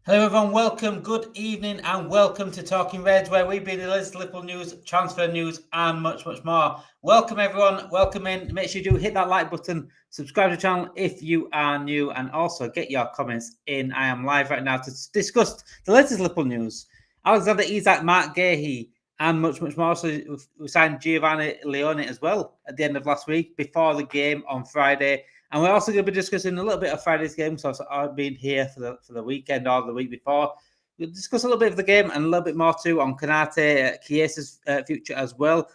Hello everyone, welcome, good evening and welcome to Talking Reds, where we bring the latest Liverpool news, transfer news and much more. Welcome everyone, welcome in. Make sure you do hit that like button, subscribe to the channel if you are new, and also get your comments in. I am live right now to discuss the latest Liverpool news. Alexander Isak, Marc Guehi and much more. So we signed Giovanni Leone as well at the end of last week before the game on Friday. And we're also going to be discussing a little bit of Friday's game. So I've been here for the weekend or the week before. We'll discuss a little bit of the game and a little bit more too on Konate, Chiesa's future as well.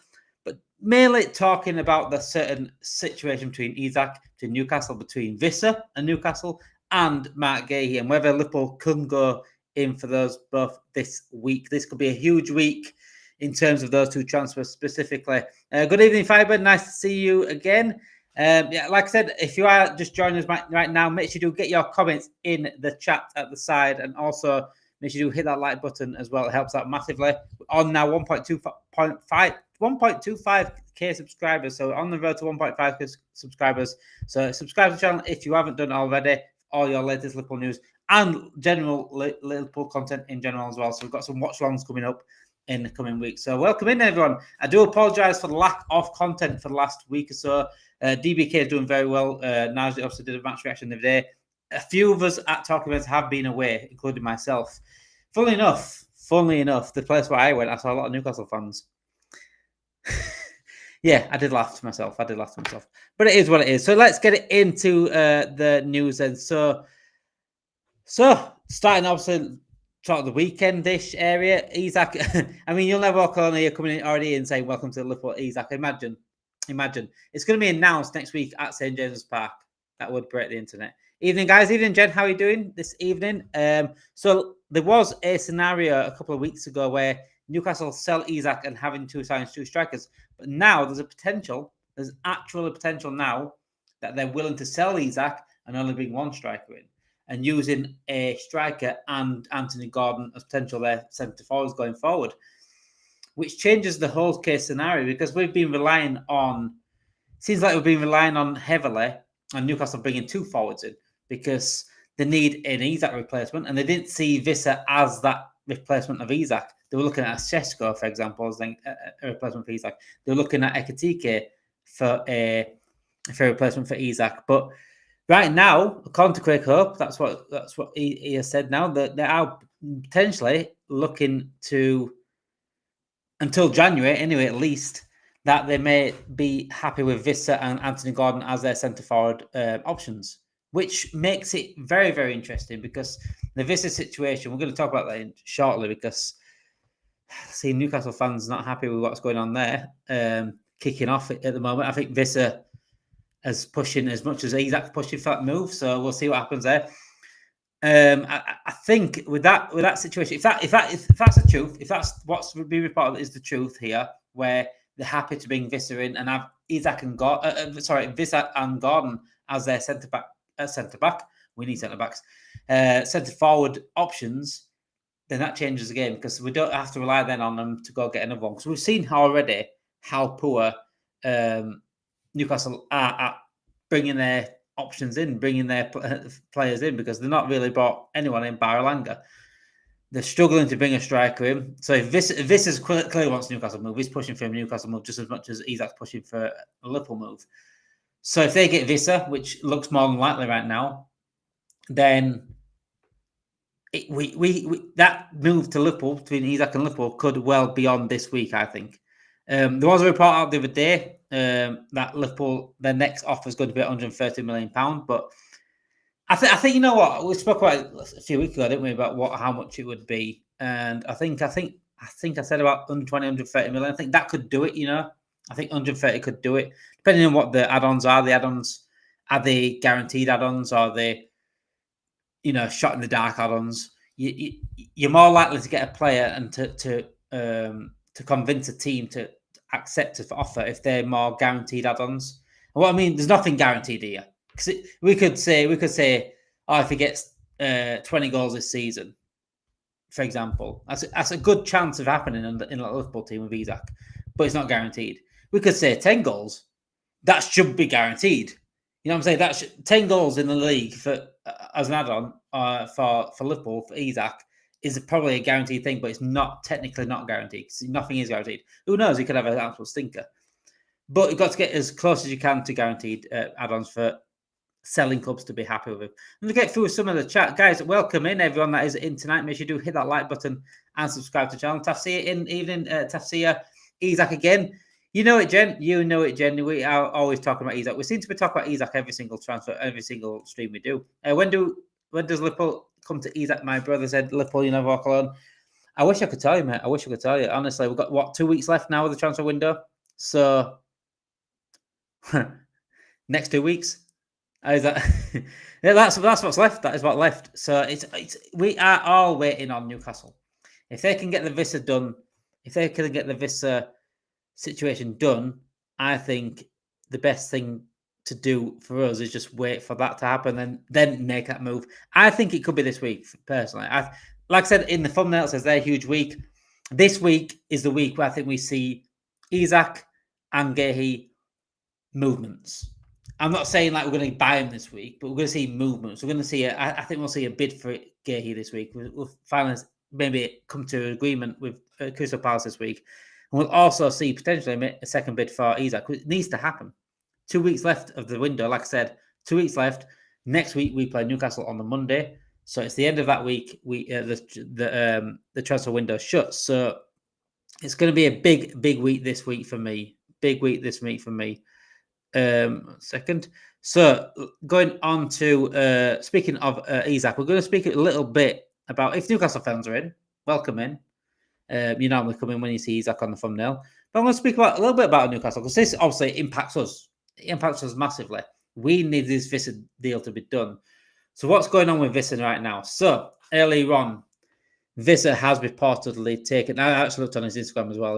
But mainly talking about the certain situation between Isak, between Newcastle, between Wissa and Newcastle, and Marc Guehi, and whether Liverpool can go in for those both this week. This could be a huge week in terms of those two transfers specifically. Good evening, Fiber. Nice to see you again. Like I said, if you are just joining us right now, make sure you do get your comments in the chat at the side, and also make sure you hit that like button as well. It helps out massively. We're on now 1.25k subscribers, so on the road to 1.5k subscribers. So subscribe to the channel if you haven't done already. All your latest Liverpool news and general Liverpool content in general as well. So we've got some watch longs coming up in the coming weeks. So welcome in, everyone. I do apologise for the lack of content for the last week or so. DBK is doing very well. Najee obviously did a match reaction the other day. A few of us at Talking Reds have been away, including myself. Funnily enough, the place where I went, I saw a lot of Newcastle fans. Yeah, I did laugh to myself. But it is what it is. So let's get it into the news then. So starting obviously sort of the weekend-ish area, Isak. I mean, you'll never walk on here coming in already and saying welcome to Liverpool, Isak. Imagine it's going to be announced next week at St James's Park. That would break the internet. Evening, guys. Evening, Jen. How are you doing this evening? So there was a scenario a couple of weeks ago where Newcastle sell Isak and having to sign two strikers, but now there's actual potential now that they're willing to sell Isak and only bring one striker in, and using a striker and Anthony Gordon as potential their centre forwards going forward, which changes the whole case scenario, because we've been relying on heavily on Newcastle bringing two forwards in because they need an Isak replacement, and they didn't see Wissa as that replacement of Isak. They were looking at Sesko, for example, as a replacement for Isak. They were looking at Ekitike for a replacement for Isak, but right now, according to Craig Hope, that's what he has said now, that they are potentially looking to, until January anyway, at least, that they may be happy with Wissa and Anthony Gordon as their centre forward options, which makes it very, very interesting, because the Wissa situation, we're going to talk about that shortly, because see Newcastle fans not happy with what's going on there, kicking off at the moment. I think Wissa as pushing as much as Isak pushing for that move, so we'll see what happens there. I think with that situation, if that's the truth, if that's what's being reported is the truth here, where they're happy to bring Wissa in and have Wissa and Gordon as their centre back. We need centre backs, centre forward options. Then that changes the game, because we don't have to rely then on them to go get another one. Because we've seen already how poor Newcastle are at bringing their options in, bringing their players in, because they're not really brought anyone in bar Elanga. They're struggling to bring a striker in. So if Wissa clearly wants Newcastle move, he's pushing for a Newcastle move just as much as Isak's pushing for a Liverpool move. So if they get Wissa, which looks more than likely right now, then that move to Liverpool, between Isak and Liverpool, could well be on this week, I think. There was a report out the other day that Liverpool, their next offer is going to be £130 million, but I think you know what, we spoke about it a few weeks ago, didn't we, about how much it would be, and I think I said about 130 million. I think that could do it. I think 130 could do it, depending on what the add-ons are. The add-ons, are they guaranteed add-ons, or are they, shot in the dark add-ons? You're more likely to get a player and to convince a team to accept an offer if they're more guaranteed add-ons. And what I mean, there's nothing guaranteed here. Because we could say, oh, if he gets 20 goals this season, for example, that's a good chance of happening in a Liverpool team with Isak, but it's not guaranteed. We could say 10 goals, that should be guaranteed. You know what I'm saying? 10 goals in the league for as an add-on for Liverpool for Isak is probably a guaranteed thing, but it's not technically not guaranteed because nothing is guaranteed. Who knows? He could have an absolute stinker. But you've got to get as close as you can to guaranteed add-ons for selling clubs to be happy with. And to get through some of the chat, guys, welcome in everyone that is in tonight. Make sure you do hit that like button and subscribe to the channel. Tafsir in evening, Tafsir, Isak again. You know it, Jen. You know it, Jen. We are always talking about Isak. We seem to be talking about Isak every single transfer, every single stream we do. When does Liverpool come to Isak? My brother said, Liverpool, you never walk alone. I wish I could tell you, mate. I wish I could tell you. Honestly, we've got, 2 weeks left now of the transfer window? So, next 2 weeks. Is that? Yeah, that's what's left. That is what's left. So we are all waiting on Newcastle. If they can get the Wissa done, if they can get the Wissa situation done, I think the best thing to do for us is just wait for that to happen and then make that move. I think it could be this week, personally. Like I said in the thumbnail, it says they're a huge week. This week is the week where I think we see Isak and Guehi movements. I'm not saying like we're going to buy him this week, but we're going to see movements. We're going to see I think we'll see a bid for Guehi this week. We'll finally maybe come to an agreement with Crystal Palace this week. And we'll also see potentially a second bid for Isak. It needs to happen. 2 weeks left of the window. Like I said, 2 weeks left. Next week we play Newcastle on the Monday, so it's the end of that week. The transfer window shuts. So it's going to be a big week this week for me. Big week this week for me. Second. So going on to speaking of Isak, we're going to speak a little bit about if Newcastle fans are in. Welcome in. You normally come in when you see Isak on the thumbnail. But I'm going to speak a little bit about Newcastle because this obviously impacts us. It impacts us massively. We need this Wissa deal to be done. So what's going on with Wissa right now? So earlier on, Wissa has reportedly taken. I actually looked on his Instagram as well.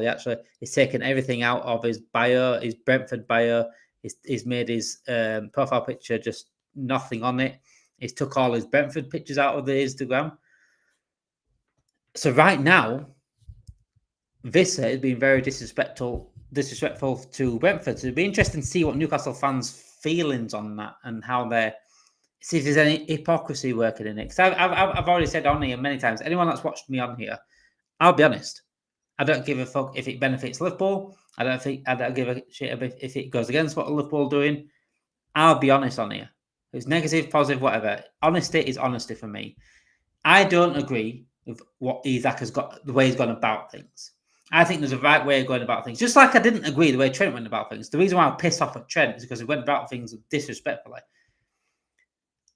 He's taken everything out of his bio, his Brentford bio. He's made his profile picture just nothing on it. He's took all his Brentford pictures out of the Instagram. So right now, Wissa has been very disrespectful to Brentford. So it'd be interesting to see what Newcastle fans' feelings on that and how they're see if there's any hypocrisy working in it. Because I've already said on here many times, anyone that's watched me on here, I'll be honest. I don't give a fuck if it benefits Liverpool. I don't give a shit if it goes against what Liverpool are doing. I'll be honest on here. It's negative, positive, whatever. Honesty is honesty for me. I don't agree with what Isak has got, the way he's gone about things. I think there's a right way of going about things. Just like I didn't agree the way Trent went about things. The reason why I'm pissed off at Trent is because he went about things disrespectfully.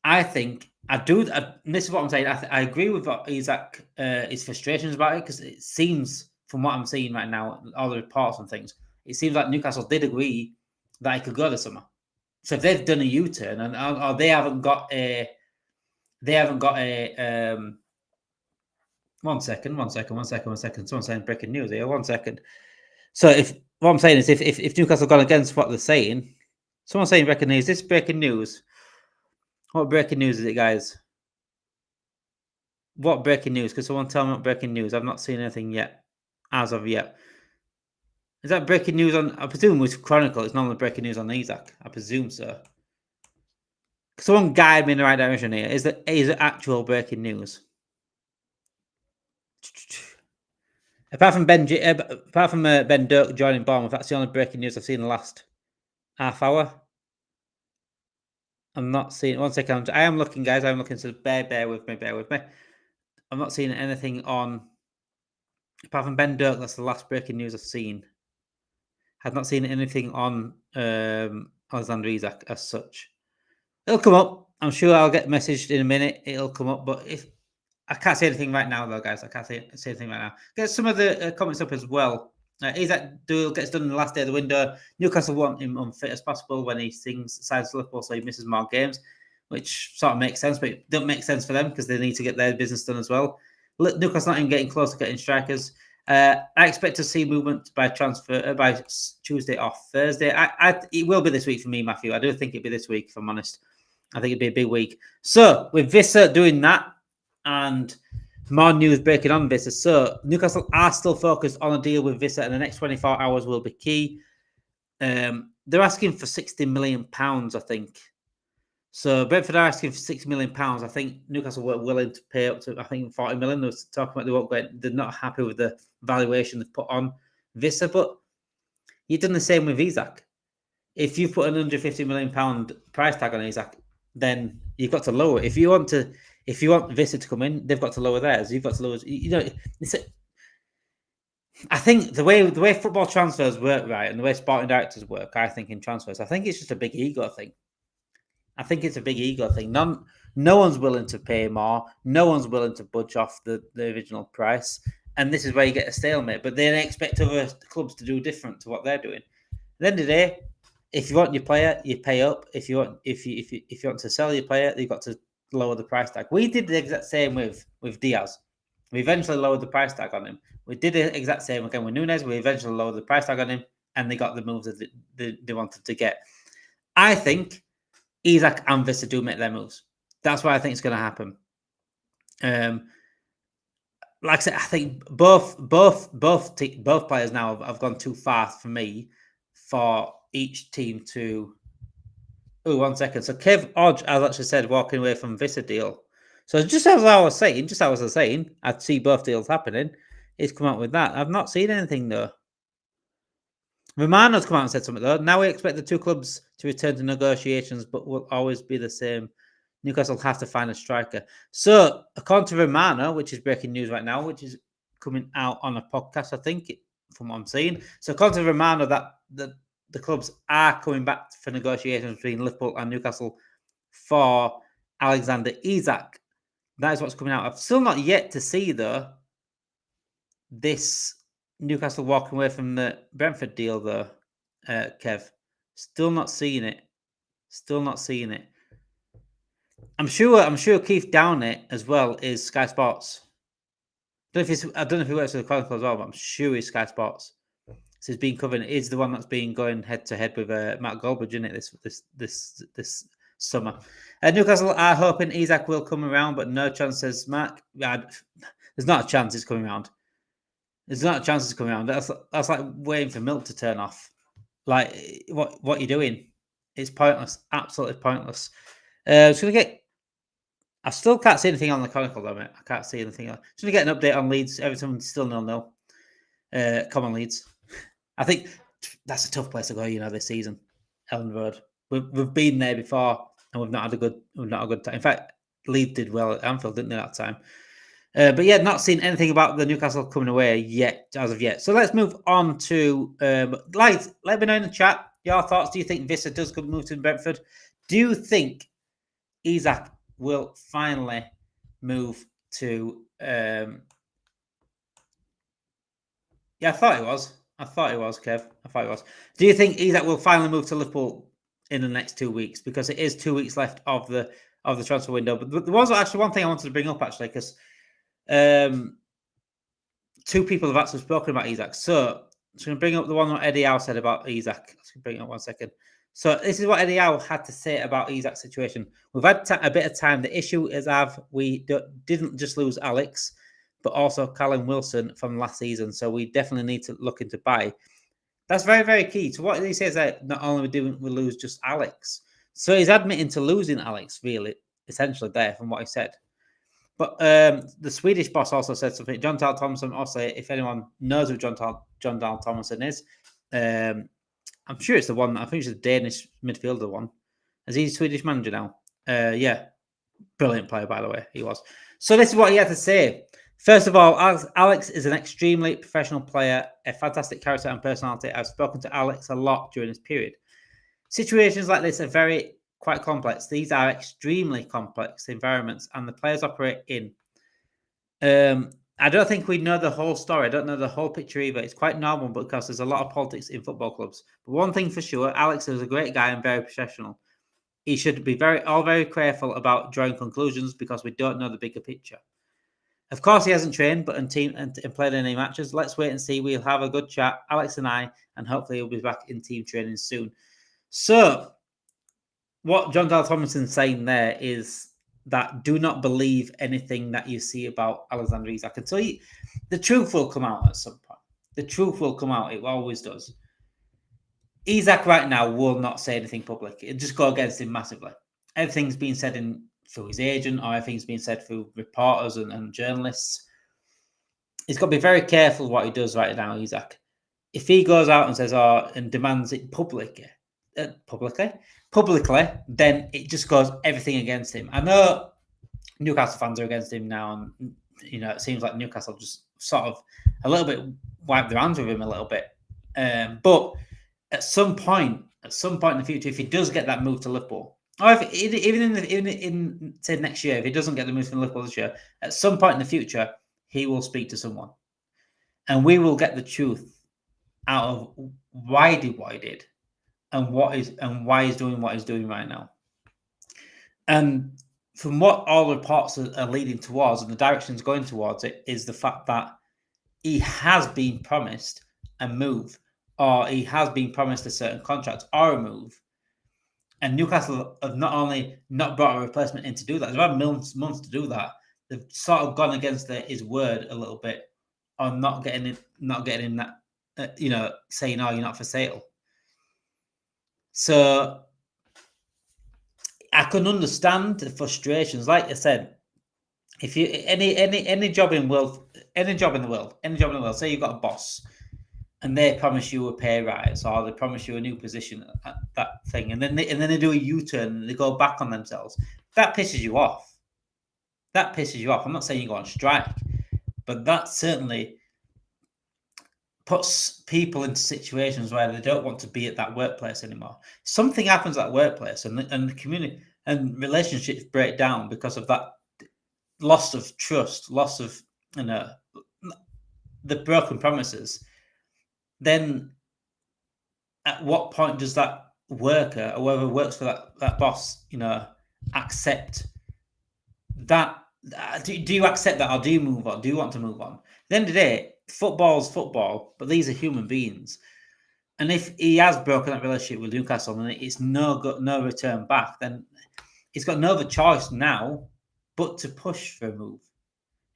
I think I do, and this is what I'm saying. I agree with what Isak, his frustrations about it, because it seems, from what I'm seeing right now, all the reports and things, it seems like Newcastle did agree that he could go this summer. So if they've done a U-turn or they haven't got a, One second. Someone's saying breaking news here. 1 second. So what I'm saying is if Newcastle gone against what they're saying, someone's saying breaking news. This breaking news. What breaking news is it, guys? What breaking news? Could someone tell me what breaking news? I've not seen anything yet, as of yet. Is that breaking news on? I presume with Chronicle, it's normally breaking news on Isak. I presume so. Someone guide me in the right direction here. Is it actual breaking news? Apart from Ben Dirk joining Bournemouth, that's the only breaking news I've seen in the last half hour. I'm not seeing. 1 second. I am looking, guys. I'm looking. So bear with me. I'm not seeing anything on. Apart from Ben Dirk, that's the last breaking news I've seen. I've not seen anything on Alexander Isak as such. It'll come up. I'm sure I'll get messaged in a minute. It'll come up. But if I can't say anything right now, though, guys. I can't say anything right now. Get some of the comments up as well. Isak deal gets done in the last day of the window. Newcastle want him unfit as possible when he signs Liverpool, so he misses more games, which sort of makes sense, but it doesn't make sense for them because they need to get their business done as well. Newcastle not even getting close to getting strikers. I expect to see movement by transfer by Tuesday or Thursday. It will be this week for me, Matthew. I do think it'll be this week, if I'm honest. I think it'd be a big week. So with Wissa doing that and more news breaking on Wissa. So Newcastle are still focused on a deal with Wissa, and the next 24 hours will be key. They're asking for £60 million, I think. So Brentford are asking for £6 million. I think Newcastle were willing to pay up to, I think, 40 million. They were talking about they won't go. They're not happy with the valuation they've put on Wissa, but you've done the same with Isak. If you put an £150 million price tag on Isak, then you've got to lower it. If you want Wissa to come in, they've got to lower theirs. You've got to lower. I think the way football transfers work, right, and the way sporting directors work, I think in transfers, I think it's just a big ego thing. I think it's a big ego thing. No one's willing to pay more. No one's willing to budge off the original price, and this is where you get a stalemate. But they expect other clubs to do different to what they're doing. At the end of the day, if you want your player, you pay up. If you want to sell your player, you've got to lower the price tag. We did the exact same with Diaz. We eventually lowered the price tag on him. We did the exact same again with Nunez. We eventually lowered the price tag on him, and they got the moves that they wanted to get. I think Isak and Wissa do make their moves. That's why I think it's going to happen. Like I said, I think both players now have gone too far for me for each team to. Oh, 1 second. So Kev Odge has actually said walking away from Wissa deal. So just as I was saying, I'd see both deals happening. He's come out with that. I've not seen anything though. Romano's come out and said something though. Now we expect the two clubs to return to negotiations, but will always be the same. Newcastle have to find a striker. So according to Romano, which is breaking news right now, which is coming out on a podcast, I think, from what I'm seeing. So according to Romano, that the clubs are coming back for negotiations between Liverpool and Newcastle for Alexander Isak. That is what's coming out. I've still not yet to see, though, this Newcastle walking away from the Brentford deal, though, Kev. Still not seeing it. I'm sure Keith Downey as well is Sky Sports. I don't know if he works for the Chronicle as well, but I'm sure he's Sky Sports. So he's been covering. He's the one that's been going head to head with Matt Goldbridge, isn't it? This summer. Newcastle are hoping Isak will come around, but no chance, says Mark. There's not a chance it's coming around. That's like waiting for milk to turn off. Like what are you doing? It's pointless. Absolutely pointless. I still can't see anything on the Chronicle though, mate. I can't see anything. Just gonna get an update on Leeds. Everything's still 0-0. Come on, Leeds. I think that's a tough place to go, this season. Ellen Road. We've been there before, and we've not had a good time. In fact, Leeds did well at Anfield, didn't they, that time? But yeah, not seen anything about the Newcastle coming away yet, as of yet. So let's move on to let me know in the chat your thoughts. Do you think Wissa does good move to Brentford? Do you think Isak will finally move to? Yeah, I thought it was. Kev. I thought it was. Do you think Isak will finally move to Liverpool in the next 2 weeks? Because it is 2 weeks left of the transfer window. But there was actually one thing I wanted to bring up, actually, because two people have actually spoken about Isak. So I'm going to bring up the one that Eddie Howe said about Isak. Let's bring it up 1 second. So this is what Eddie Howe had to say about Isak's situation. We've had a bit of time. The issue is we didn't just lose Alex, but also Callum Wilson from last season. So we definitely need to look into buy. That's very, very key. So what he says that not only we lose just Alex. So he's admitting to losing Alex, really, essentially there from what he said. But the Swedish boss also said something. John Dahl Thompson also, if anyone knows who John Dahl Thompson is, I'm sure it's the one. I think it's the Danish midfielder one. Is he a Swedish manager now? Yeah. Brilliant player, by the way. He was. So this is what he had to say. First of all, Alex is an extremely professional player, a fantastic character and personality. I've spoken to Alex a lot during this period. Situations like this are quite complex. These are extremely complex environments, and the players operate in. I don't think we know the whole story. I don't know the whole picture either. It's quite normal because there's a lot of politics in football clubs. But one thing for sure, Alex is a great guy and very professional. He should be very careful about drawing conclusions because we don't know the bigger picture. Of course, he hasn't trained and played any matches. Let's wait and see. We'll have a good chat, Alex and I, and hopefully he'll be back in team training soon. So, what John Dahl Thompson's saying there is that do not believe anything that you see about Alexander Isak until the truth will come out at some point. The truth will come out. It always does. Isak right now will not say anything public. It'll just go against him massively. everything's been said through his agent, or everything's been said through reporters and journalists. He's got to be very careful what he does right now, Isak. If he goes out and says, and demands it publicly, then it just goes everything against him. I know Newcastle fans are against him now, and it seems like Newcastle just sort of a little bit wipe their hands with him a little bit. But at some point in the future, if he does get that move to Liverpool, or if, even in say next year, if he doesn't get the move from Liverpool this year, at some point in the future, he will speak to someone, and we will get the truth out of why he did what he did, and why he's doing what he's doing right now. And from what all the reports are leading towards, and the directions going towards it, is the fact that he has been promised a move, or he has been promised a certain contract or a move. And Newcastle have not only not brought a replacement in to do that, they've had months to do that. They've sort of gone against his word a little bit on not getting him that, saying, "Oh, you're not for sale." So I can understand the frustrations. Like I said, if you any job in the world, say you've got a boss and they promise you a pay rise, or they promise you a new position at that thing, and then they do a U-turn and they go back on themselves, that pisses you off. I'm not saying you go on strike, but that certainly puts people into situations where they don't want to be at that workplace anymore. Something happens at that workplace, and the community and relationships break down because of that loss of trust, loss of the broken promises. Then at what point does that worker, or whoever works for that boss, accept that? Do you accept that, or do you move on? Do you want to move on? At the end of the day, football's football, but these are human beings. And if he has broken that relationship with Newcastle and it's no return back, then he's got no other choice now but to push for a move.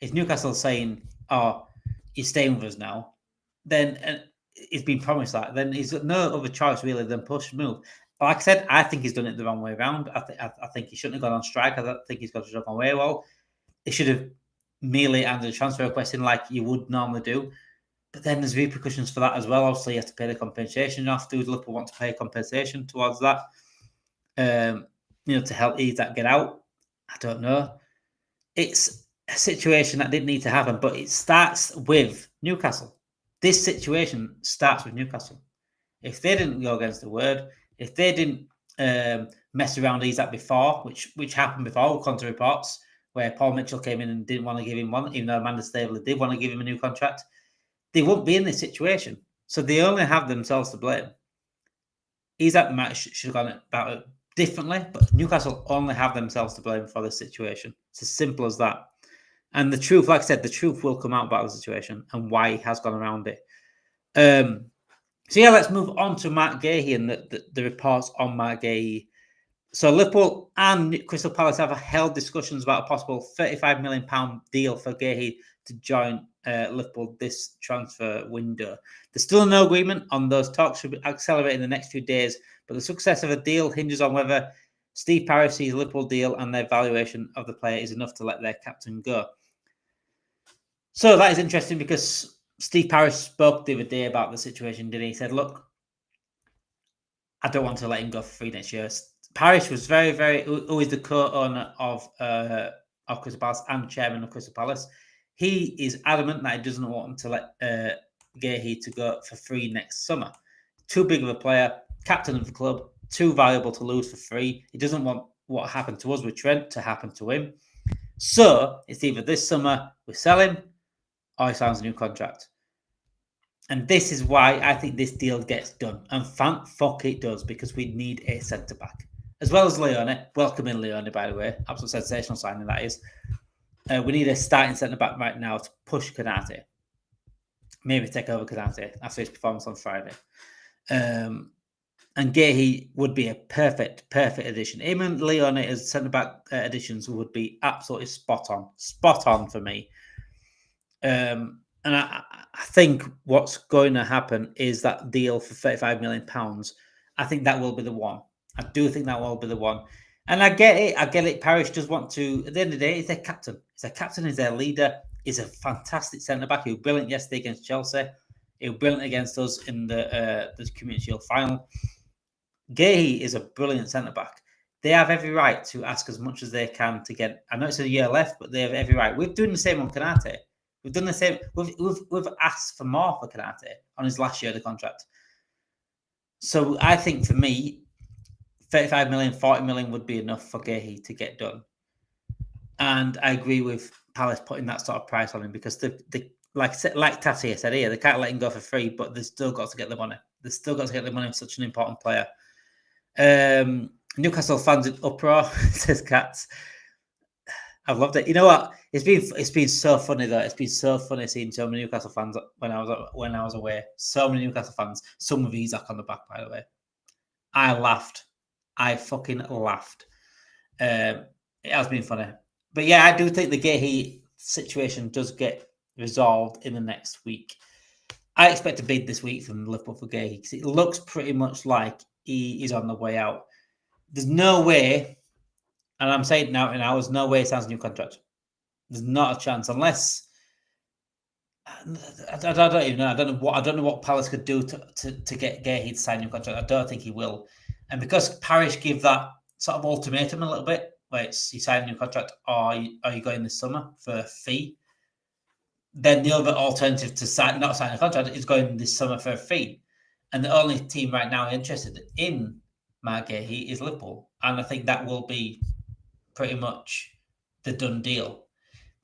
If Newcastle's saying, "Oh, you're staying with us now," then he's been promised that, then he's got no other choice really than push move. Like I said, I think he's done it the wrong way around. I think he shouldn't have gone on strike. I don't think he's got to on way well. He should have merely answered a transfer request in like you would normally do. But then there's repercussions for that as well. Obviously, you have to pay the compensation off. Do Liverpool want to pay compensation towards that? To help Isak get out? I don't know. It's a situation that didn't need to happen, but it starts with Newcastle. This situation starts with Newcastle. If they didn't go against the word, if they didn't mess around Isak before, which happened before, Konate reports, where Paul Mitchell came in and didn't want to give him one, even though Amanda Staveley did want to give him a new contract, they won't be in this situation. So they only have themselves to blame. Isak should have gone about it differently, but Newcastle only have themselves to blame for this situation. It's as simple as that. And the truth, like I said, the truth will come out about the situation and why he has gone around it. So yeah, let's move on to Marc Guehi and the reports on Marc Guehi. So Liverpool and Crystal Palace have held discussions about a possible £35 million deal for Guehi to join Liverpool this transfer window. There's still no agreement on those talks. Should accelerate in the next few days, but the success of a deal hinges on whether Steve Parish sees Liverpool deal and their valuation of the player is enough to let their captain go. So that is interesting because Steve Parish spoke the other day about the situation, didn't he? He said, "Look, I don't want to let him go for free next year." Parish was very, very, who is the co-owner of Crystal Palace and chairman of Crystal Palace. He is adamant that he doesn't want him to let Guehi to go for free next summer. Too big of a player, captain of the club, too valuable to lose for free. He doesn't want what happened to us with Trent to happen to him. So it's either this summer we sell him or he signs a new contract. And this is why I think this deal gets done. And thank fuck it does, because we need a centre-back. As well as Leone. Welcome in Leone, by the way. Absolute sensational signing, that is. We need a starting centre-back right now to push Konate. Maybe take over Konate after his performance on Friday. And Guehi would be a perfect addition. Him and Leone as centre-back additions would be absolutely spot on for me. And I think what's going to happen is that deal for £35 million. I think that will be the one. I do think that will be the one. And I get it. Parish does want to. At the end of the day, he's their captain. He's their captain. He's their leader. He's a fantastic centre back. He was brilliant yesterday against Chelsea. He was brilliant against us in the Community Shield final. Guehi is a brilliant centre back. They have every right to ask as much as they can to get. I know it's a year left, but they have every right. We're doing the same on Konate. We've done the same. We've asked for more for Konate on his last year of the contract. So I think for me, 35 million, 40 million would be enough for Guehi to get done. And I agree with Palace putting that sort of price on him because like Tati said here, they can't let him go for free, but they've still got to get the money. They've still got to get the money for such an important player. Newcastle fans in uproar, says Katz. I've loved it. You know what? It's been so funny though. It's been so funny seeing so many Newcastle fans when I was away. So many Newcastle fans. Some with Isak on the back, by the way. I laughed. I fucking laughed. It has been funny. But yeah, I do think the Guehi situation does get resolved in the next week. I expect a bid this week from Liverpool for Guehi because it looks pretty much like he is on the way out. There's no way, and I'm saying now, there's no way he signs a new contract. There's not a chance unless I don't even know. I don't know what Palace could do to get Guehi to sign a new contract. I don't think he will. And because Parish give that sort of ultimatum a little bit, where it's you sign a new contract or are you going this summer for a fee, then the other alternative to not sign a contract is going this summer for a fee. And the only team right now interested in Marc Guehi is Liverpool. And I think that will be pretty much the done deal.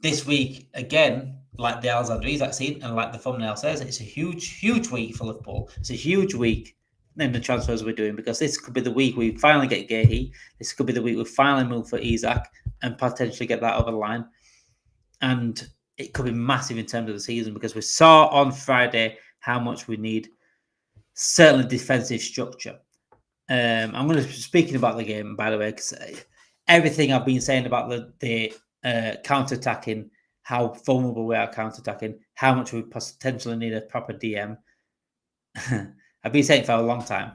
This week, again, like the Alexander Isak scene and like the thumbnail says, it's a huge, huge week for Liverpool. It's a huge week in the transfers we're doing because this could be the week we finally get Guehi. This could be the week we finally move for Isak and potentially get that over the line. And it could be massive in terms of the season because we saw on Friday how much we need, certainly defensive structure. I'm going to be speaking about the game, by the way, because everything I've been saying about the counter-attacking, how vulnerable we are counter-attacking, how much we potentially need a proper DM. I've been saying for a long time.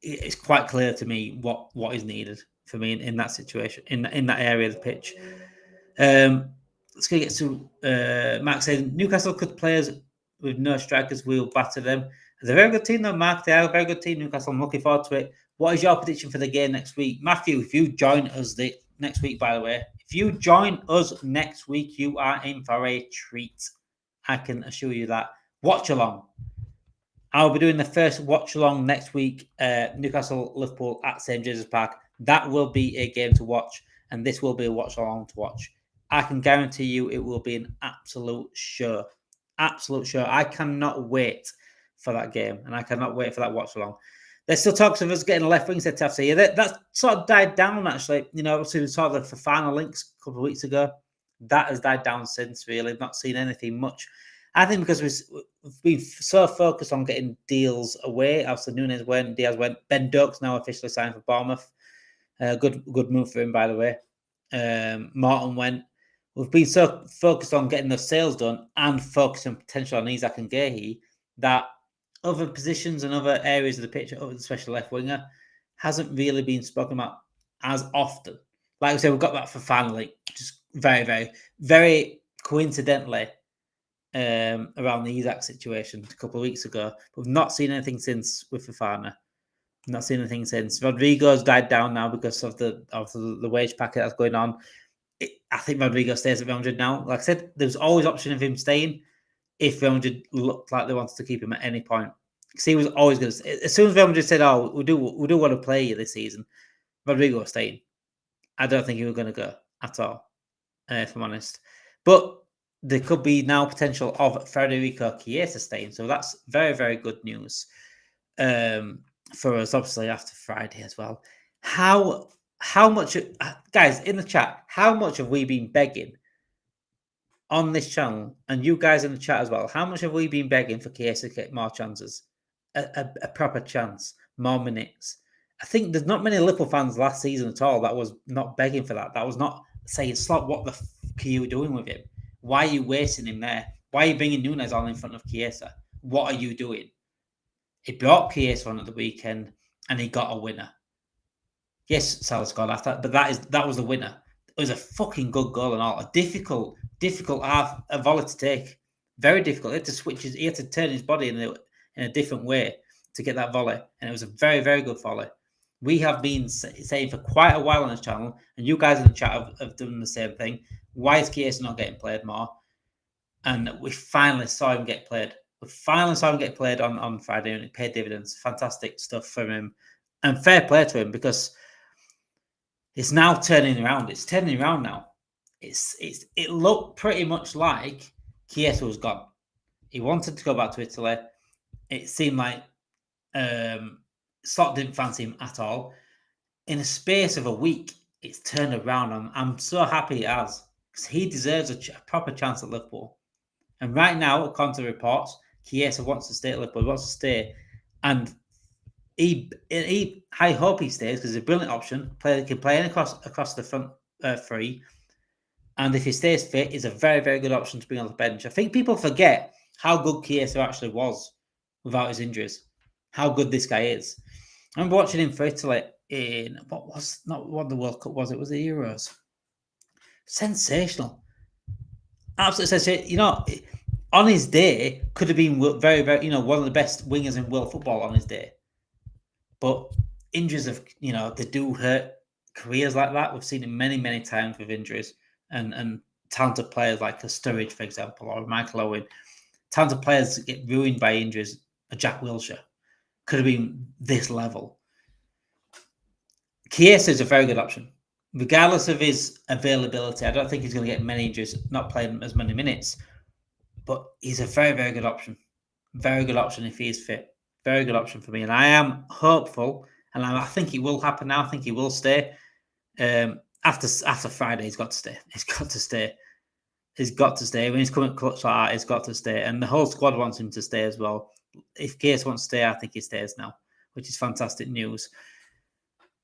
It's quite clear to me what is needed for me in that situation, in that area of the pitch. Let's get to Mark saying Newcastle could players with no strikers will batter them. It's a very good team though, Mark. They are a very good team, Newcastle. I'm looking forward to it. What is your prediction for the game next week? Matthew, if you join us next week, by the way, if you join us next week, you are in for a treat. I can assure you that. Watch along. I'll be doing the first watch along next week, Newcastle, Liverpool at St. James's Park. That will be a game to watch, and this will be a watch along to watch. I can guarantee you it will be an absolute show. Absolute show. I cannot wait for that game, and I cannot wait for that watch along. There's still talks of us getting a left wing set to FC. That sort of died down, actually. You know, obviously we saw the Fofana links a couple of weeks ago. That has died down since, really. Not seen anything much. I think because we've been so focused on getting deals away. Obviously, Nunes went, Diaz went. Ben Doak's now officially signed for Bournemouth. Good move for him, by the way. Morton went. We've been so focused on getting the sales done and focusing potentially on Isak and Guehi that other positions and other areas of the pitch, other than special left winger, hasn't really been spoken about as often. Like I said, we've got that for finally, just very, very, very coincidentally around the Isak situation a couple of weeks ago. We've not seen anything since with Fofana. Not seen anything since. Rodrigo's died down now because of the wage packet that's going on. I think Rodrigo stays at Real Madrid now. Like I said, there's always option of him staying if Real Madrid looked like they wanted to keep him at any point. Because he was always going to. As soon as Real Madrid said, "Oh, we do want to play you this season," Rodrigo was staying. I don't think he was going to go at all, if I'm honest. But there could be now potential of Federico Chiesa staying, so that's very, very good news for us. Obviously, after Friday as well. How much, guys in the chat? How much have we been begging on this channel, and you guys in the chat as well? How much have we been begging for Chiesa to get more chances, a proper chance, more minutes? I think there's not many Liverpool fans last season at all that was not begging for that. That was not saying, "Slot, what the fuck are you doing with him? Why are you wasting him there? Why are you bringing Nunes on in front of Chiesa? What are you doing?" He brought Chiesa on at the weekend, and he got a winner. Yes, Salah scored after, but that was the winner. It was a fucking good goal and all. A difficult half a volley to take. Very difficult. He had to switch he had to turn his body in a different way to get that volley. And it was a very, very good volley. We have been saying for quite a while on this channel, and you guys in the chat have done the same thing. Why is Chiesa not getting played more? And we finally saw him get played. We finally saw him get played on Friday, and it paid dividends. Fantastic stuff from him. And fair play to him, because it's now turning around. It's turning around now. It looked pretty much like Chiesa was gone. He wanted to go back to Italy. It seemed like Slot didn't fancy him at all. In a space of a week, it's turned around. I'm so happy it has, because he deserves a proper chance at Liverpool. And right now, according to reports, Chiesa wants to stay at Liverpool. He wants to stay, and I hope he stays, because it's a brilliant option. He can play across the front three, and if he stays fit, he's a very, very good option to bring on the bench. I think people forget how good Chiesa actually was without his injuries. How good this guy is. I remember watching him for Italy in what the World Cup was. It was the Euros. Sensational, absolutely sensational. You know, on his day, could have been very, very, one of the best wingers in world football on his day. But injuries they do hurt careers like that. We've seen it many, many times with injuries, and talented players like a Sturridge, for example, or Michael Owen. Talented players get ruined by injuries. A Jack Wilshere could have been this level. Chiesa is a very good option, regardless of his availability. I don't think he's going to get many injuries, not playing as many minutes, but he's a very, very good option. Very good option if he is fit. Very good option for me. And I am hopeful, and I think it will happen now. I think he will stay. After Friday, he's got to stay. He's got to stay. He's got to stay. When he's coming clutch like that, he's got to stay. And the whole squad wants him to stay as well. If Chiesa wants to stay, I think he stays now, which is fantastic news.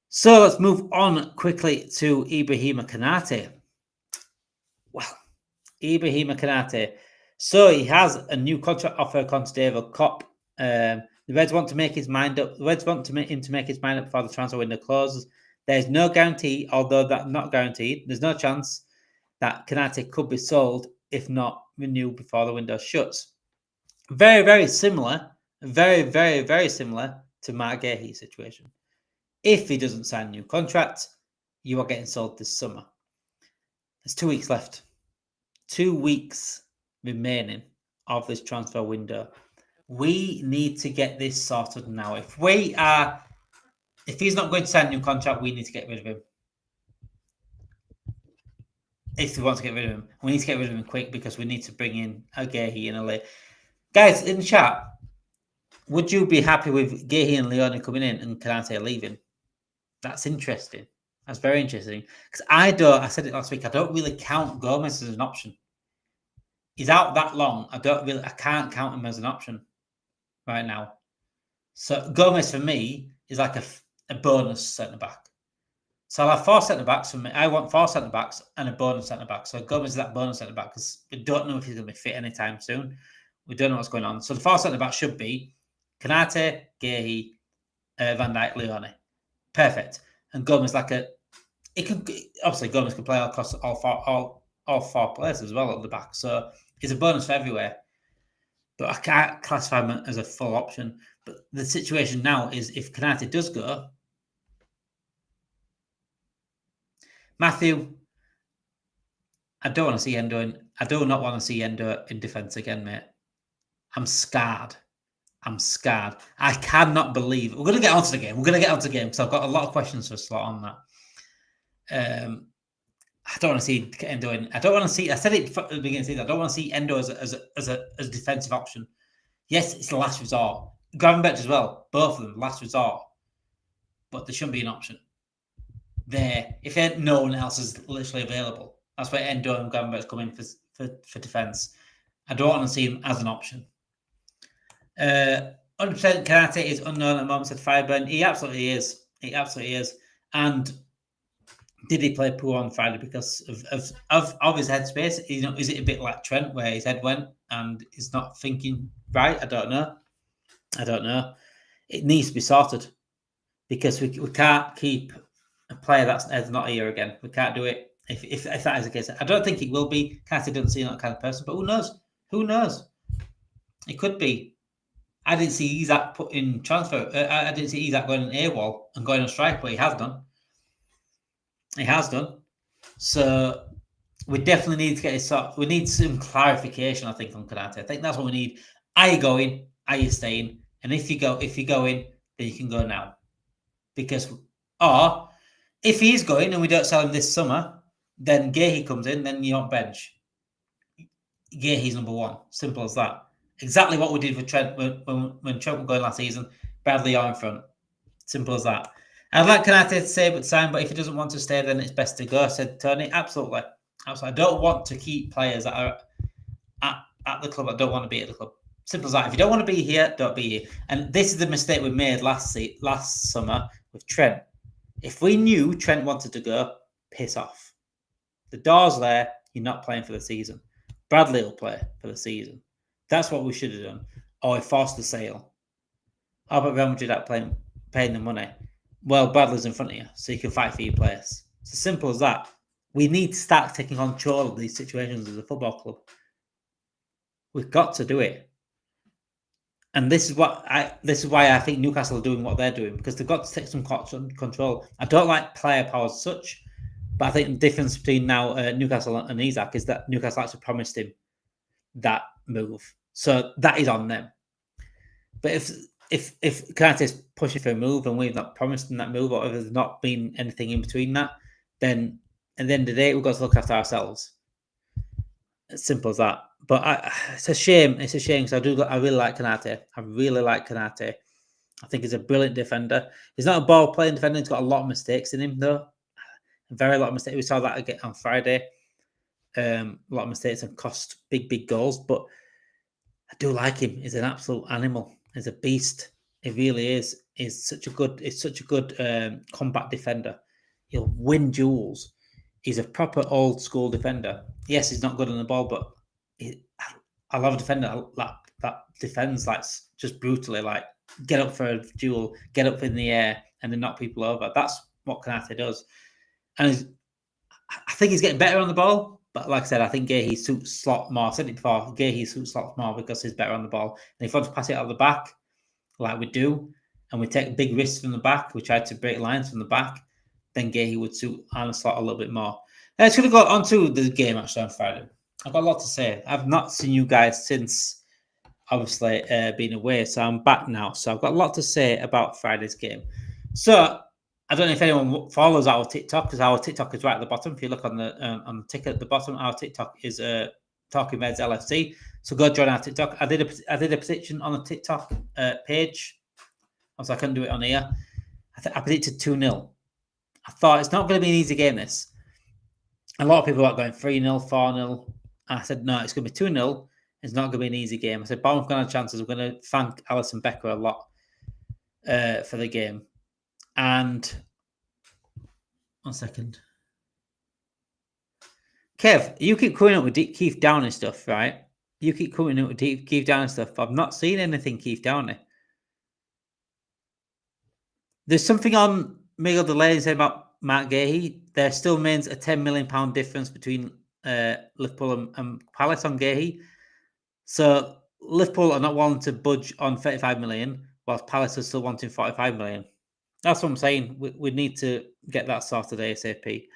So let's move on quickly to Ibrahima Konate. Well, Ibrahima Konate. So he has a new contract offer on Stable Cop. The Reds want to make his mind up. The Reds want him to make his mind up before the transfer window closes. There's no guarantee, although that's not guaranteed. There's no chance that Konate could be sold if not renewed before the window shuts. Very, very similar. Very, very, very similar to Marc Guehi's situation. If he doesn't sign a new contract, you are getting sold this summer. There's 2 weeks left. 2 weeks remaining of this transfer window. We need to get this sorted now. If he's not going to sign a new contract, we need to get rid of him. If we want to get rid of him, we need to get rid of him quick, because we need to bring in a Guehi in LA. Guys, in the chat, would you be happy with Guehi and Leone coming in and Konate leaving? That's interesting. That's very interesting. Because I said it last week, I don't really count Gomez as an option. He's out that long. I can't count him as an option right now. So Gomez for me is like a bonus centre-back. So I'll have 4 centre-backs for me. I want 4 centre-backs and a bonus centre-back. So Gomez is that bonus centre-back, because we don't know if he's going to be fit anytime soon. We don't know what's going on. So the 4 centre-backs should be Konate, Guehi, Van Dijk, Leone. Perfect. And Gomez obviously Gomez can play across all 4 players as well at the back. So he's a bonus for everywhere. But I can't classify him as a full option. But the situation now is, if Konate does go, Matthew, I don't want to see Endo I do not want to see Endo in defence again, mate. I'm scarred. I cannot believe. We're going to get onto the game. Because I've got a lot of questions for Slot on that. I don't want to see Endo in. I don't want to see. I said it at the beginning of the season. I don't want to see Endo as a defensive option. Yes, it's the last resort. Gravenberch as well. Both of them, last resort. But there shouldn't be an option there if no one else is literally available. That's where Endo and Gravenberch come in for defence. I don't want to see him as an option. 100% Konate is unknown at the moment, said Fireburn. He absolutely is. And did he play poor on Friday because of his headspace? Is it a bit like Trent, where his head went and he's not thinking right? I don't know. It needs to be sorted, because we can't keep a player that's not here again. We can't do it if that is the case. I don't think it will be. Konate doesn't seem that kind of person, but who knows? Who knows? It could be. I didn't see Isak put in transfer. I didn't see Isak going on AWOL and going on strike, but he has done. He has done. So we definitely need to get this. We need some clarification, I think, on Konate. I think that's what we need. Are you going? Are you staying? And if you're going, then you can go now. Because, or if he's going and we don't sell him this summer, then Guehi comes in, then you're on bench. Guehi's number one. Simple as that. Exactly what we did with Trent when Trent was going last season. Bradley are in front. Simple as that. I'd like Konate to stay but sign, but if he doesn't want to stay, then it's best to go, said Tony. Absolutely. I don't want to keep players that are at the club that don't want to be at the club. Simple as that. If you don't want to be here, don't be here. And this is the mistake we made last summer with Trent. If we knew Trent wanted to go, piss off. The door's there. You're not playing for the season. Bradley will play for the season. That's what we should have done. Or we forced the sale. How about Real Madrid paying the money? Well, Bradley's in front of you, so you can fight for your place. It's as simple as that. We need to start taking control of these situations as a football club. We've got to do it. And this is why I think Newcastle are doing what they're doing, because they've got to take some control. I don't like player power as such, but I think the difference between now Newcastle and Isak is that Newcastle actually promised him that move. So that is on them. But if Konate is pushing for a move and we've not promised him that move, or if there's not been anything in between that, then at the end of the day, we've got to look after ourselves. As simple as that. But it's a shame. It's a shame because I really like Konate. I really like Konate. I think he's a brilliant defender. He's not a ball playing defender. He's got a lot of mistakes in him, though. A lot of mistakes. We saw that again on Friday. A lot of mistakes and cost big goals. But I do like him. He's an absolute animal. He's a beast. He really is. He's such a good combat defender. He'll win duels. He's a proper old school defender. Yes, he's not good on the ball, but I love a defender that defends like just brutally, like get up for a duel, get up in the air, and then knock people over. That's what Konate does. And I think he's getting better on the ball. But like I said, I think Guehi suits slot more. I've said it before. Guehi suits slot more because he's better on the ball. And if we want to pass it out of the back, like we do, and we take big risks from the back, we try to break lines from the back, then Guehi would suit on the slot a little bit more. Let's go on to the game actually on Friday. I've got a lot to say. I've not seen you guys since, obviously, being away. So I'm back now. So I've got a lot to say about Friday's game. So I don't know if anyone follows our TikTok, because our TikTok is right at the bottom. If you look on the ticket at the bottom, our TikTok is Talking Reds LFC. So go join our TikTok. I did a prediction on the TikTok page. Obviously, I couldn't do it on here. I predicted 2-0. I thought it's not going to be an easy game, this. A lot of people are going 3-0, 4-0. I said, no, it's going to be 2-0. It's not going to be an easy game. I said, Bournemouth going to have chances. We're going to thank Alisson Becker a lot for the game. And 1 second. Kev, you keep coming up with Keith Downey stuff, right? You keep coming up with Keith Downey stuff. I've not seen anything Keith Downey. There's something on Miguel Delaney saying about Marc Guehi. There still remains a £10 million difference between Liverpool and Palace on Guehi. So Liverpool are not wanting to budge on 35 million, whilst Palace are still wanting 45 million. That's what I'm saying. We need to get that sorted ASAP.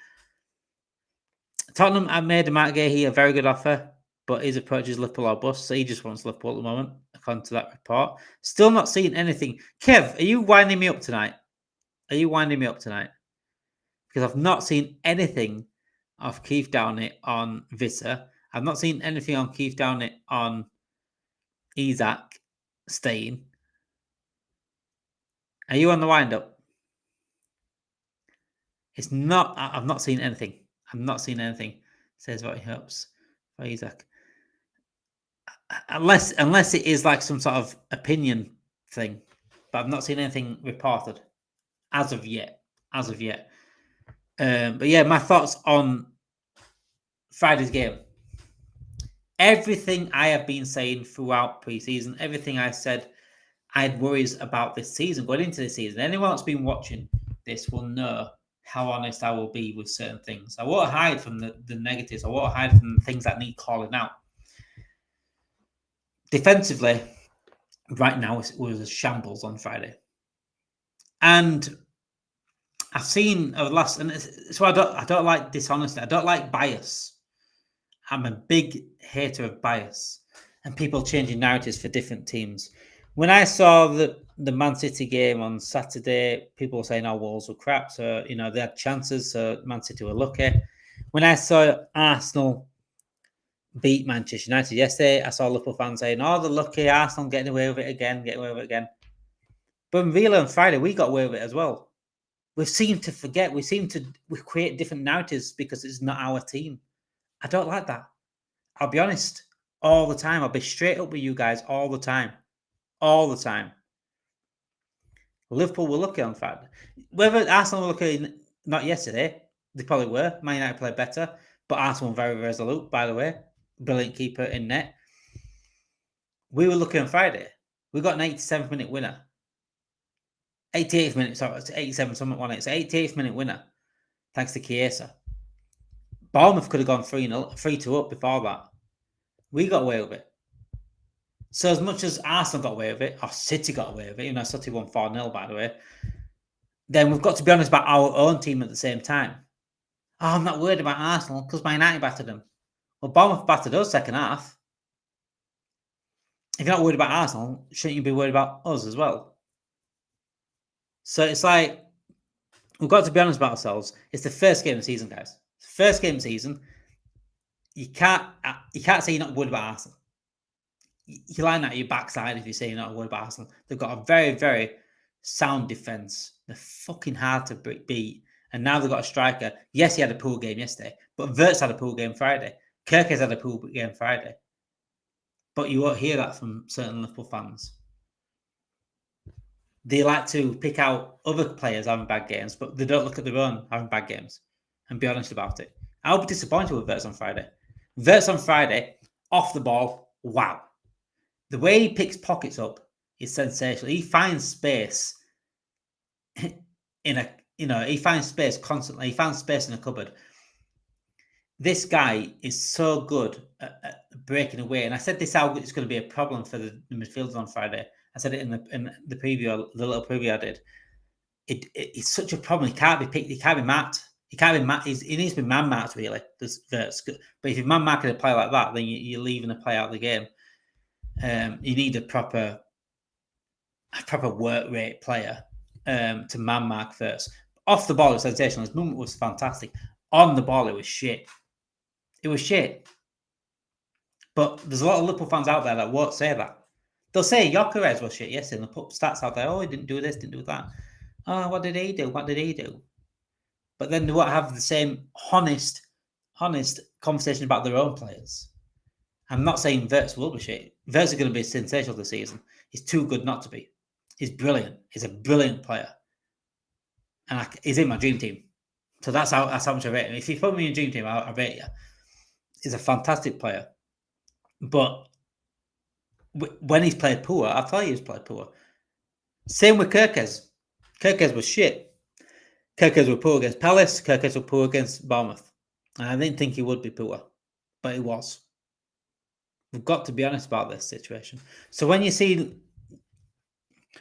Tottenham have made Marc Guehi a very good offer, but his approach is Liverpool or bust, so he just wants Liverpool at the moment, according to that report. Still not seeing anything. Kev, are you winding me up tonight? Because I've not seen anything of Keith Downey on Wissa. I've not seen anything on Keith Downey on Isak staying. Are you on the wind-up? It's not. I've not seen anything. Says what he hopes for Isak. Unless it is like some sort of opinion thing. But I've not seen anything reported as of yet. But yeah, my thoughts on Friday's game. Everything I have been saying throughout pre-season, everything I said I had worries about this season, going into this season. Anyone that's been watching this will know how honest I will be with certain things. I won't hide from the negatives. I won't hide from the things that need calling out. Defensively, right now, it was a shambles on Friday. And I've seen over the last, and so I don't like dishonesty. I don't like bias. I'm a big hater of bias and people changing narratives for different teams. When I saw the Man City game on Saturday, people were saying, "Oh, Wolves were crap." So they had chances. So Man City were lucky. When I saw Arsenal beat Manchester United yesterday, I saw Liverpool fans saying, "Oh, they're lucky. Arsenal getting away with it again." But in real on Friday, we got away with it as well. We seem to forget. We create different narratives because it's not our team. I don't like that. I'll be honest. All the time. I'll be straight up with you guys all the time. All the time. Liverpool were lucky on Friday. Whether Arsenal were lucky, not yesterday, they probably were. Man United played better, but Arsenal were very resolute, by the way. Brilliant keeper in net. We were lucky on Friday. We got an 87th minute winner. 88th minute, sorry, it's 87, someone won it. It's an 88th minute winner, thanks to Chiesa. Bournemouth could have gone 3-2 up before that. We got away with it. So as much as Arsenal got away with it, or City got away with it, City won 4-0, by the way, then we've got to be honest about our own team at the same time. Oh, I'm not worried about Arsenal because Man United battered them. Well, Bournemouth battered us second half. If you're not worried about Arsenal, shouldn't you be worried about us as well? So it's like, we've got to be honest about ourselves. It's the first game of the season, guys. First game of the season. You can't say you're not worried about Arsenal. You're lying at your backside if you say you're not worried about Arsenal. They've got a very, very sound defence. They're fucking hard to beat. And now they've got a striker. Yes, he had a poor game yesterday, but Wirtz had a poor game Friday. Kirkes had a poor game Friday. But you won't hear that from certain Liverpool fans. They like to pick out other players having bad games, but they don't look at their own having bad games and be honest about it. I'll be disappointed with Wirtz on Friday. Wirtz on Friday, off the ball, wow. The way he picks pockets up is sensational. He finds space he finds space constantly. He finds space in a cupboard. This guy is so good at breaking away. And I said this how it's going to be a problem for the midfielders on Friday. I said it in the preview, the little preview I did. It's such a problem. He can't be picked. He can't be marked. He needs to be man marked, really. But if you're man marking a player like that, then you're leaving a player out of the game. You need a proper work rate player to man mark first. Off the ball, it was sensational. His movement was fantastic. On the ball, it was shit. It was shit. But there's a lot of Liverpool fans out there that won't say that. They'll say Gyökeres was shit yesterday, and they'll put stats out there. Oh, he didn't do this, didn't do that. Oh, what did he do? What did he do? But then they won't have the same honest conversation about their own players. I'm not saying Wirtz will be shit. Wirtz is going to be sensational this season. He's too good not to be. He's brilliant. He's a brilliant player. And he's in my dream team. So that's how much I rate him. If you put me in your dream team, I rate you. He's a fantastic player. But when he's played poor, I'll tell you he's played poor. Same with Kirkes. Kirkes was shit. Kirkes were poor against Palace. Kirkes were poor against Bournemouth. And I didn't think he would be poor. But he was. We've got to be honest about this situation. So when you see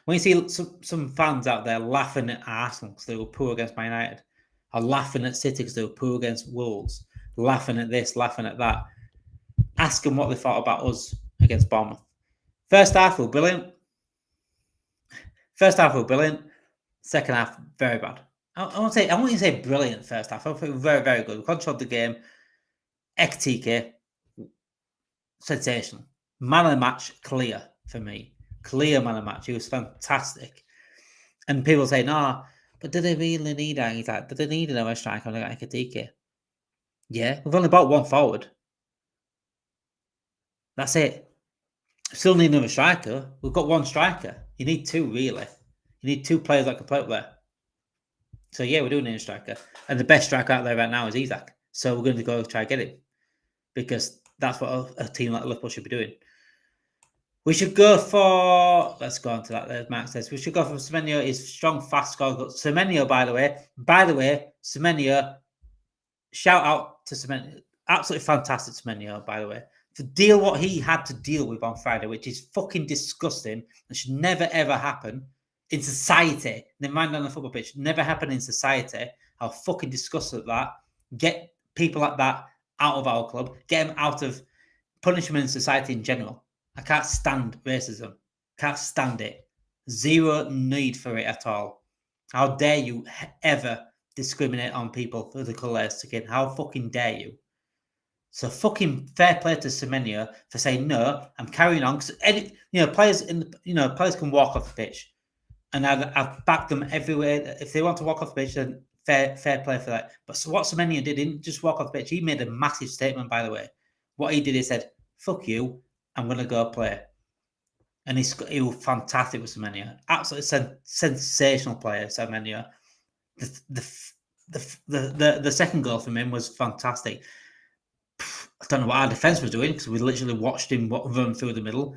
some fans out there laughing at Arsenal because they were poor against Man United, or laughing at City because they were poor against Wolves, laughing at this, laughing at that, ask them what they thought about us against Bournemouth. First half were brilliant. Second half, very bad. I won't say brilliant first half. I thought very, very good. We controlled the game. Ekitike, sensational. Man of the match, clear for me. Clear man of the match. He was fantastic. And people say, no, but do they really need that? Do they need another striker like Ekitike? Yeah, we've only bought one forward. That's it. Still need another striker. We've got one striker. You need two, really. You need two players that can play up there. So, yeah, we're doing a striker. And the best striker out there right now is Isak. So, we're going to go try and get him. Because that's what a team like Liverpool should be doing. We should go for. Let's go on to that. There, Mark says we should go for Semenyo. Is strong, fast score. Semenyo, by the way, Semenyo. Shout out to Semenyo. Absolutely fantastic, Semenyo. By the way, to deal what he had to deal with on Friday, which is fucking disgusting and should never ever happen in society. Never mind on the football pitch. Never happen in society. How fucking disgusting that. Get people like that out of our club. Get them out of punishment in society in general. I can't stand racism. Can't stand it. Zero need for it at all. How dare you ever discriminate on people for the colour of skin? How fucking dare you? So fucking fair play to Semenyo for saying no. I'm carrying on because players players can walk off the pitch, and I've backed them everywhere. If they want to walk off the pitch, then fair play for that. But so what Semenyo did, he didn't just walk off the pitch. He made a massive statement. By the way, what he did, he said, "Fuck you. I'm going to go play." And he was fantastic with Semenyo. Absolutely sensational player, Semenyo. The second goal from him was fantastic. I don't know what our defence was doing because we literally watched him run through the middle.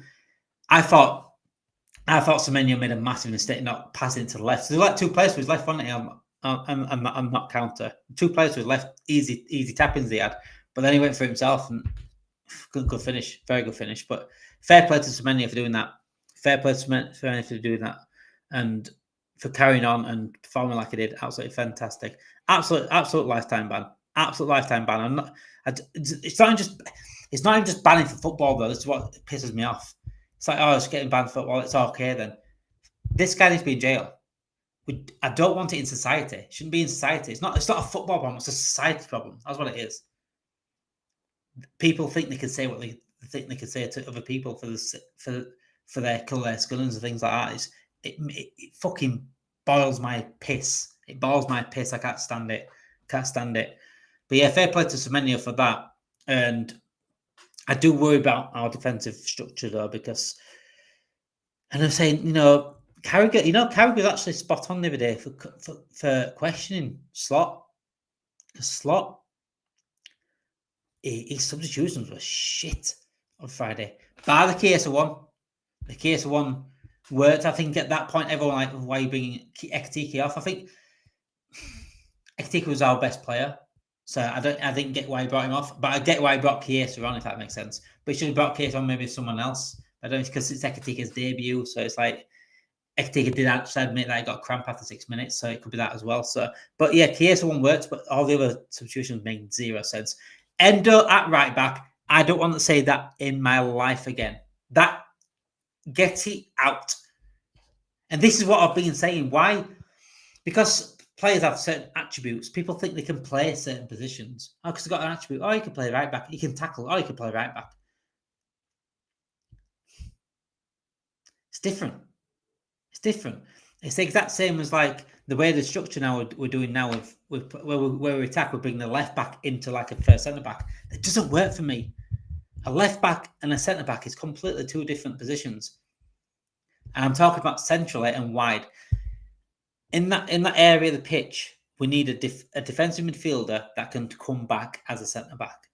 I thought Semenyo made a massive mistake not passing it to the left. So there were like two players to his left, wasn't he? I'm not counter. Two players to his left, easy tap-ins he had. But then he went for himself and good finish, very good finish. But fair play to Semenyo for doing that. Fair play to Semenyo for doing that, and for carrying on and performing like he did. Absolutely fantastic. Absolute lifetime ban. Absolute lifetime ban. It's not even just banning for football though. This is what pisses me off. It's like, it's getting banned for football. It's okay then. This guy needs to be in jail. I don't want it in society. It shouldn't be in society. It's not a football problem. It's a society problem. That's what it is. People think they can say what they think they can say to other people for their colour, their skin and things like that. It fucking boils my piss. It boils my piss. I can't stand it. But yeah, fair play to Semenyo for that. And I do worry about our defensive structure though, because, and I'm saying, Carragher's actually spot on the other day for questioning Slot. Slot, his substitutions were shit on Friday. Bar the Chiesa one. The Chiesa one worked. I think at that point, everyone like, why are you bringing Ekitike off? I think Ekitike was our best player. So I didn't get why he brought him off, but I get why he brought Chiesa on, if that makes sense. But he should have brought Chiesa on maybe someone else. I don't know, because it's Ekitike's debut, so it's like Ekitike did actually admit that he got a cramp after 6 minutes, so it could be that as well. So, but yeah, Chiesa one worked, but all the other substitutions made zero sense. Endo at right back, I don't want to say that in my life again. That get it out. And this is what I've been saying. Why? Because players have certain attributes. People think they can play certain positions. Oh, because they've got an attribute. Oh, you can play right back. You can tackle. Oh, you can play right back. It's different. It's the exact same as like the way the structure now we're doing now with where we attack, we're bringing the left back into like a first centre back. It doesn't work for me. A left back and a centre back is completely two different positions. And I'm talking about centrally and wide. In that area of the pitch, we need a defensive midfielder that can come back as a centre back.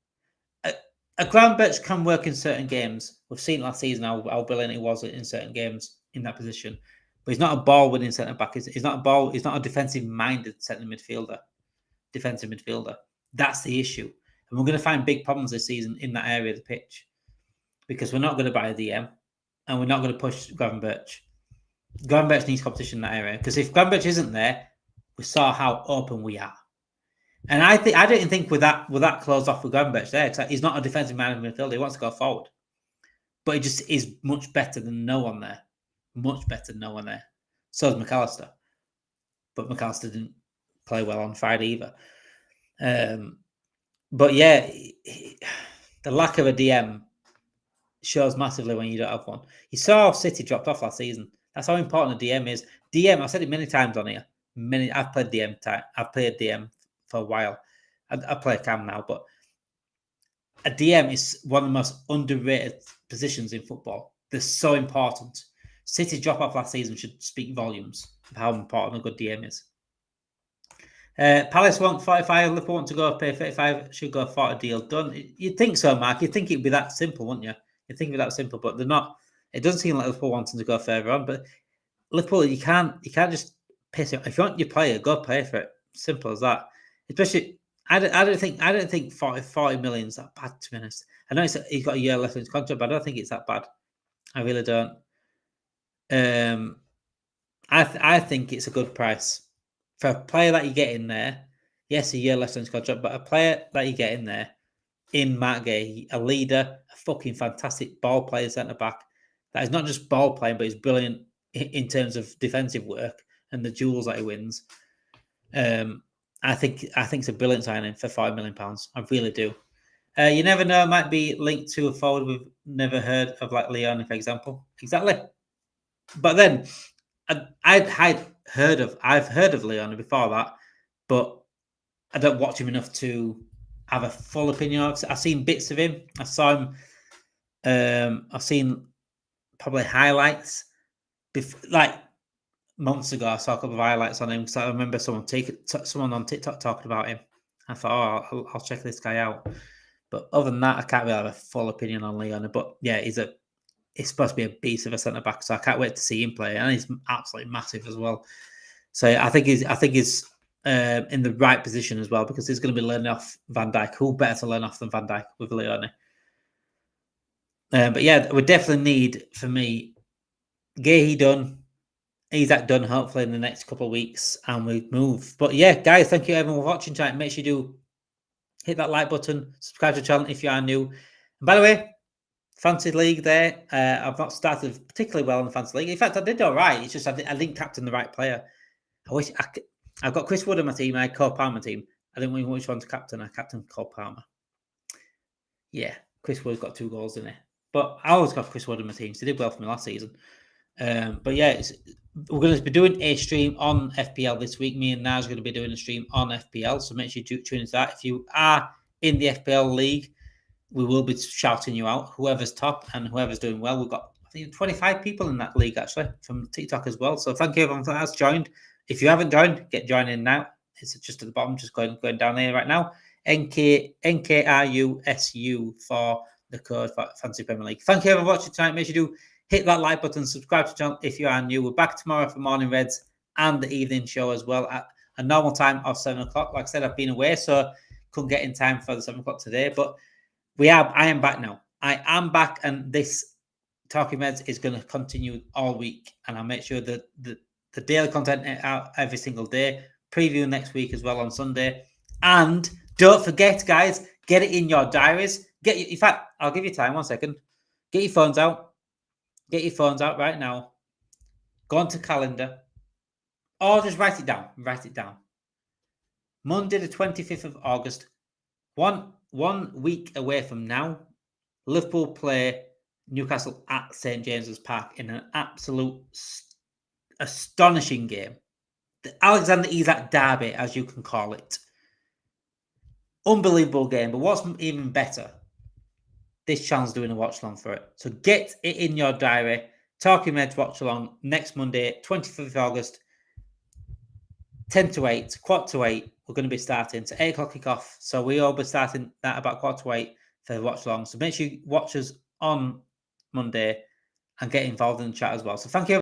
A Gravenberch can work in certain games. We've seen last season how brilliant he was in certain games in that position. But he's not a ball-winning centre back. He's not a defensive-minded centre midfielder. Defensive midfielder. That's the issue. And we're going to find big problems this season in that area of the pitch, because we're not going to buy a DM, and we're not going to push Gravenberch. Gravenberch needs competition in that area, because if Gravenberch isn't there, we saw how open we are. And I didn't think with that closed off with Gravenberch there, because he's not a defensive-minded midfielder. He wants to go forward, but he just is much better than no one there. Much better than no one there. So is McAllister. But McAllister didn't play well on Friday either. But yeah, the lack of a DM shows massively when you don't have one. You saw how City dropped off last season. That's how important a DM is. DM, I've said it many times on here. I've played DM I've played DM for a while. I play Cam now, but a DM is one of the most underrated positions in football. They're so important. City drop off last season should speak volumes of how important a good DM is. Palace want 45, Liverpool want to go pay 35, should go 40 deal done. You'd think so, Mark. You'd think it'd be that simple, wouldn't you? You'd think it'd be that simple, but they're not. It doesn't seem like Liverpool wanting to go further on, but Liverpool, you can't just piss it. If you want your player, go pay for it. Simple as that. Especially, I don't think 40 million is that bad, to be honest. I know he's got a year left in his contract, but I don't think it's that bad. I really don't. I think it's a good price for a player that you get in there. Yes, a year left in his contract, but a player that you get in there, in Marc Guehi, a leader, a fucking fantastic ball player, centre back. That is not just ball playing, but he's brilliant in terms of defensive work and the duels that he wins. I think it's a brilliant signing for £5 million. I really do. You never know; it might be linked to a forward we've never heard of, like Leon, for example. Exactly. But then I've heard of Leon before that, but I don't watch him enough to have a full opinion. I've seen bits of him. I saw him. I've seen probably highlights. Like months ago, I saw a couple of highlights on him because I remember someone on TikTok talking about him. I thought, I'll check this guy out. But other than that, I can't really have a full opinion on Leon. But yeah, he's supposed to be a beast of a centre back, so I can't wait to see him play. And he's absolutely massive as well. So I think he's in the right position as well, because he's going to be learning off Van Dijk. Who better to learn off than Van Dijk with Leone? But yeah, we definitely need, for me, Guehi done, Isak done, hopefully in the next couple of weeks, and we move. But yeah, guys, thank you everyone for watching tonight. Make sure you do hit that like button, subscribe to the channel if you are new. And by the way, Fantasy League there, I've not started particularly well in the Fantasy League. In fact, I did all right. It's just I didn't captain the right player. I've got Chris Wood on my team. I had Cole Palmer team. I didn't know which one to captain. I captained Cole Palmer. Yeah, Chris Wood's got 2 goals in it. But I always got Chris Wood on my team, so he did well for me last season. But yeah, we're going to be doing a stream on FPL this week. Me and Naz are going to be doing a stream on FPL, so make sure you tune into that. If you are in the FPL league, we will be shouting you out, whoever's top and whoever's doing well. We've got, I think, 25 people in that league, actually, from TikTok as well. So thank you everyone that has joined. If you haven't joined, get joining now. It's just at the bottom, just going down there right now. NKRUSU for the code for Fantasy Premier League. Thank you everyone for watching tonight. Make sure you do hit that like button, subscribe to the channel if you are new. We're back tomorrow for Morning Reds and the evening show as well at a normal time of 7 o'clock. Like I said, I've been away, so couldn't get in time for the 7 o'clock today. But I am back now. I am back, and this Talking Reds is going to continue all week. And I'll make sure that the daily content out every single day. Preview next week as well on Sunday. And don't forget, guys, get it in your diaries. In fact, I'll give you time. 1 second. Get your phones out. Get your phones out right now. Go onto calendar. Or just write it down. Write it down. Monday, the 25th of August. One week away from now, Liverpool play Newcastle at St. James's Park in an absolute astonishing game. The Alexander Isak derby, as you can call it. Unbelievable game. But what's even better, this channel's doing a watch along for it. So get it in your diary. Talking Reds watch along next Monday, 25th of August, 10 to 8, quarter to 8. We're going to be starting. So 8 o'clock kickoff. So we will be starting that about quarter to 8 for the watch along. So make sure you watch us on Monday and get involved in the chat as well. So thank you.